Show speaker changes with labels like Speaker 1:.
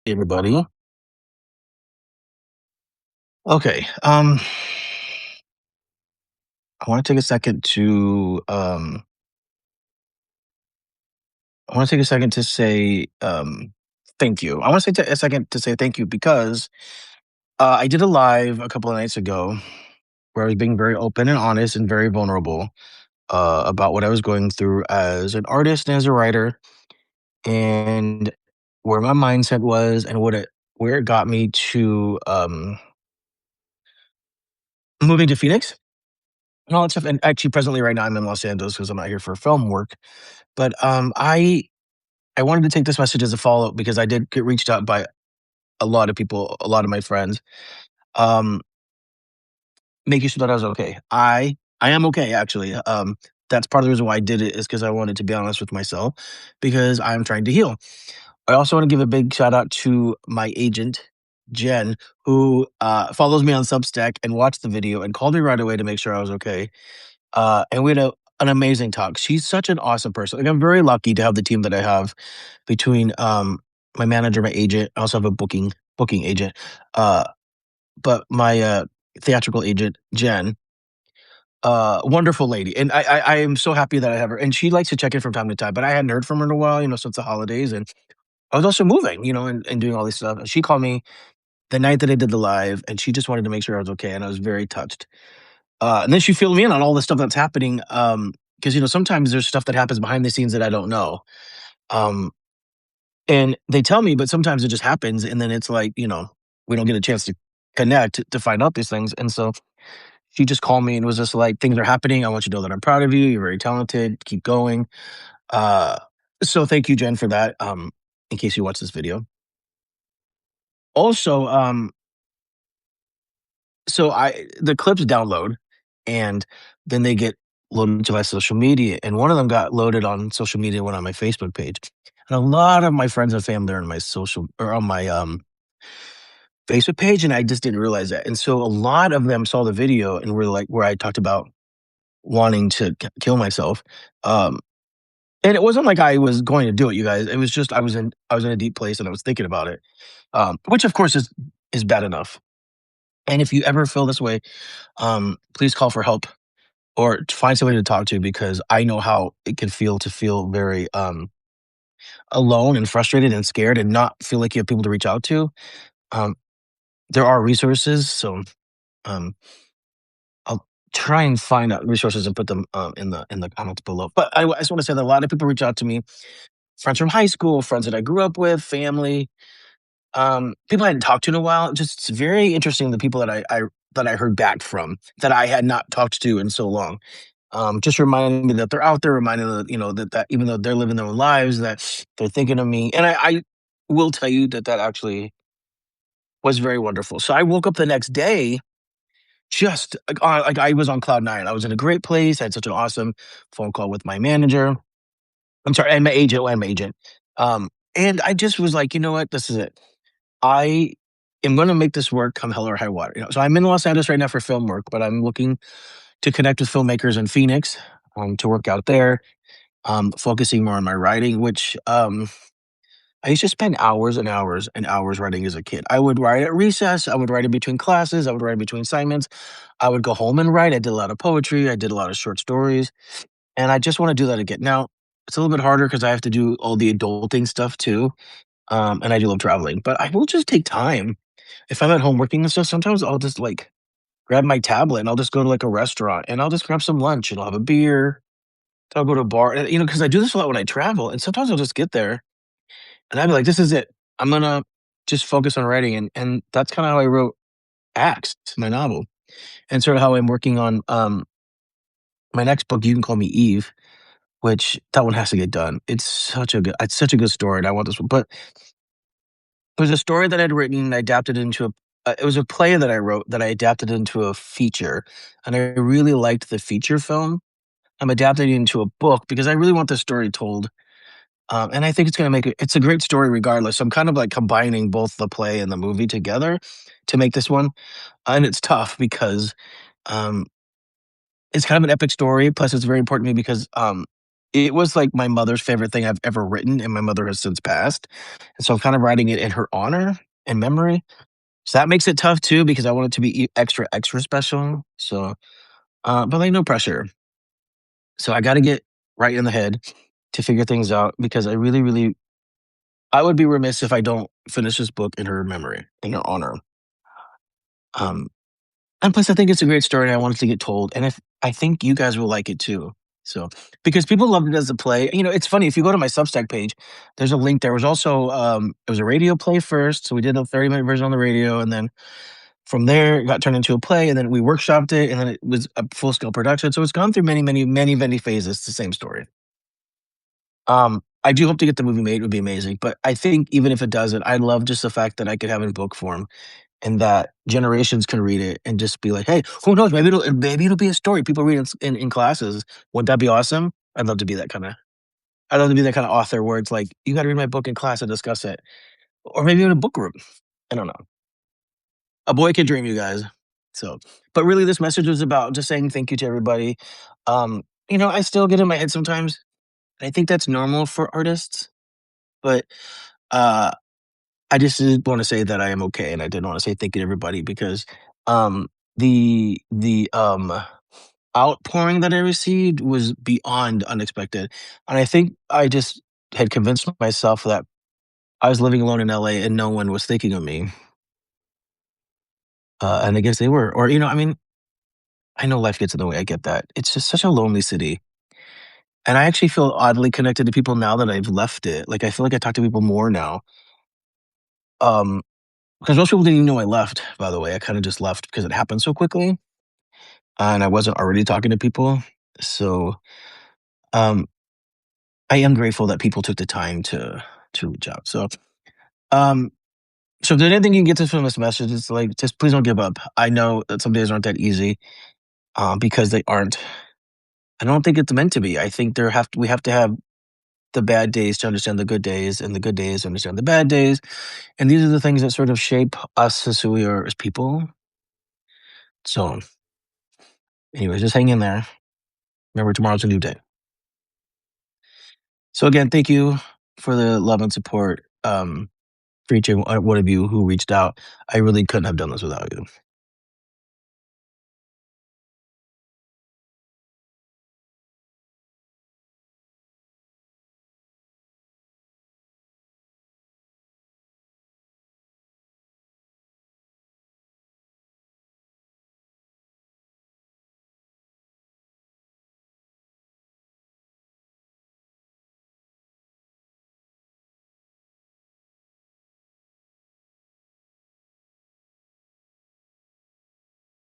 Speaker 1: Everybody. Okay. I want to take a second to I want to take a second to say thank you. I want to take a second to say thank you because I did a live a couple of nights ago where I was being very open and honest and very vulnerable about what I was going through as an artist and as a writer and where my mindset was and where it got me to moving to Phoenix and all that stuff. And actually presently right now I'm in Los Angeles because I'm out here for film work. But I wanted to take this message as a follow-up because I did get reached out by a lot of people, a lot of my friends, um, making sure that I was okay. I am okay, actually. That's part of the reason why I did it is because I wanted to be honest with myself because I'm trying to heal. I also want to give a big shout out to my agent, Jen, who follows me on Substack and watched the video and called me right away to make sure I was okay. And we had an amazing talk. She's such an awesome person. Like I'm very lucky to have the team that I have between my manager, my agent. I also have a booking agent. Uh, but my theatrical agent, Jen, wonderful lady. And I am so happy that I have her. And she likes to check in from time to time, but I hadn't heard from her in a while, since the holidays. And I was also moving, and doing all this stuff. And she called me the night that I did the live and she just wanted to make sure I was okay. And I was very touched. And then she filled me in on all the stuff that's happening. Because sometimes there's stuff that happens behind the scenes that I don't know. Um, and they tell me, but sometimes it just happens, and then it's like, we don't get a chance to connect to find out these things. And so she just called me and was just like, "Things are happening. I want you to know that I'm proud of you. You're very talented. Keep going." Uh, so thank you, Jen, for that. In case you watch this video. Also, so I the clips download, and then they get loaded to my social media, and one of them got loaded on social media, went on my Facebook page, and a lot of my friends and family are on my social or on my Facebook page, and I just didn't realize that. And so a lot of them saw the video and were like, where I talked about wanting to kill myself. Um, and it wasn't like I was going to do it, you guys. It was just I was in a deep place and I was thinking about it, which of course is bad enough. And if you ever feel this way, please call for help or to find somebody to talk to because I know how it can feel to feel very alone and frustrated and scared and not feel like you have people to reach out to. Um, there are resources, so um, I'll try and find out resources and put them in the comments below. But I just want to say that a lot of people reach out to me, friends from high school, friends that I grew up with, family, people I hadn't talked to in a while. Just it's very interesting the people that I heard back from that I had not talked to in so long. Just reminding me that they're out there, reminding me that that even though they're living their own lives, that they're thinking of me. And I will tell you that that actually was very wonderful. So I woke up the next day just like I was on cloud nine. I was in a great place. I had such an awesome phone call with my manager. I'm sorry, and my agent. And I just was like, you know what, this is it. I am going to make this work come hell or high water. So I'm in Los Angeles right now for film work, but I'm looking to connect with filmmakers in Phoenix to work out there. Focusing more on my writing, which I used to spend hours and hours and hours writing as a kid. I would write at recess. I would write in between classes. I would write in between assignments. I would go home and write. I did a lot of poetry. I did a lot of short stories. And I just want to do that again. Now, it's a little bit harder because I have to do all the adulting stuff too. And I do love traveling, but I will just take time. If I'm at home working and stuff, sometimes I'll just like grab my tablet and I'll just go to like a restaurant and I'll just grab some lunch and I'll have a beer. I'll go to a bar, and, because I do this a lot when I travel. And sometimes I'll just get there and I'd be like, this is it. I'm gonna just focus on writing. And that's kind of how I wrote Acts, my novel. And sort of how I'm working on my next book, You Can Call Me Eve, which that one has to get done. It's such a good story, and I want this one. But it was a story that I'd written and I adapted into a it was a play that I wrote that I adapted into a feature, and I really liked the feature film. I'm adapting it into a book because I really want this story told. And I think it's gonna make it's a great story regardless. So I'm kind of like combining both the play and the movie together to make this one. And it's tough because um, it's kind of an epic story. Plus, it's very important to me because it was, like, my mother's favorite thing I've ever written, and my mother has since passed, and so I'm kind of writing it in her honor and memory. So that makes it tough too because I want it to be extra, extra special. So, but like no pressure. So I got to get right in the head to figure things out because I really, really, I would be remiss if I don't finish this book in her memory, in her honor. Um, and plus, I think it's a great story, and I want it to get told, and I think you guys will like it too. So, because people loved it as a play, it's funny if you go to my Substack page, there's a link. There was also it was a radio play first, so we did a 30-minute version on the radio, and then from there, it got turned into a play, and then we workshopped it, and then it was a full-scale production, so it's gone through many, many, many, many phases, it's the same story. I do hope to get the movie made, it would be amazing, but I think even if it doesn't, I love just the fact that I could have it in book form and that generations can read it and just be like, "Hey, who knows, maybe it'll be a story people read in classes." Wouldn't that be awesome? I'd love to be that kinda I'd love to be that kinda author where it's like, "You gotta read my book in class and discuss it." Or maybe in a book group. I don't know. A boy can dream, you guys. So, but really, this message was about just saying thank you to everybody. I still get in my head sometimes. I think that's normal for artists, but uh, I just did want to say that I am okay, and I did want to say thank you to everybody because um, the outpouring that I received was beyond unexpected, and I think I just had convinced myself that I was living alone in LA and no one was thinking of me, and I guess they were, or I know life gets in the way, I get that. It's just such a lonely city, and I actually feel oddly connected to people now that I've left it. Like, I feel like I talk to people more now, um, because most people didn't even know I left, by the way. I kinda just left because it happened so quickly, and I wasn't already talking to people. So, um, I am grateful that people took the time to reach out. Um, so if there's anything you can get to from this message, it's like, just please don't give up. I know that some days aren't that easy, because they aren't. I don't think it's meant to be. I think we have to have the bad days to understand the good days, and the good days to understand the bad days. And these are the things that sort of shape us as who we are as people. So, anyways, just hang in there. Remember, tomorrow's a new day. So, again, thank you for the love and support, for each and one of you who reached out. I really couldn't have done this without you.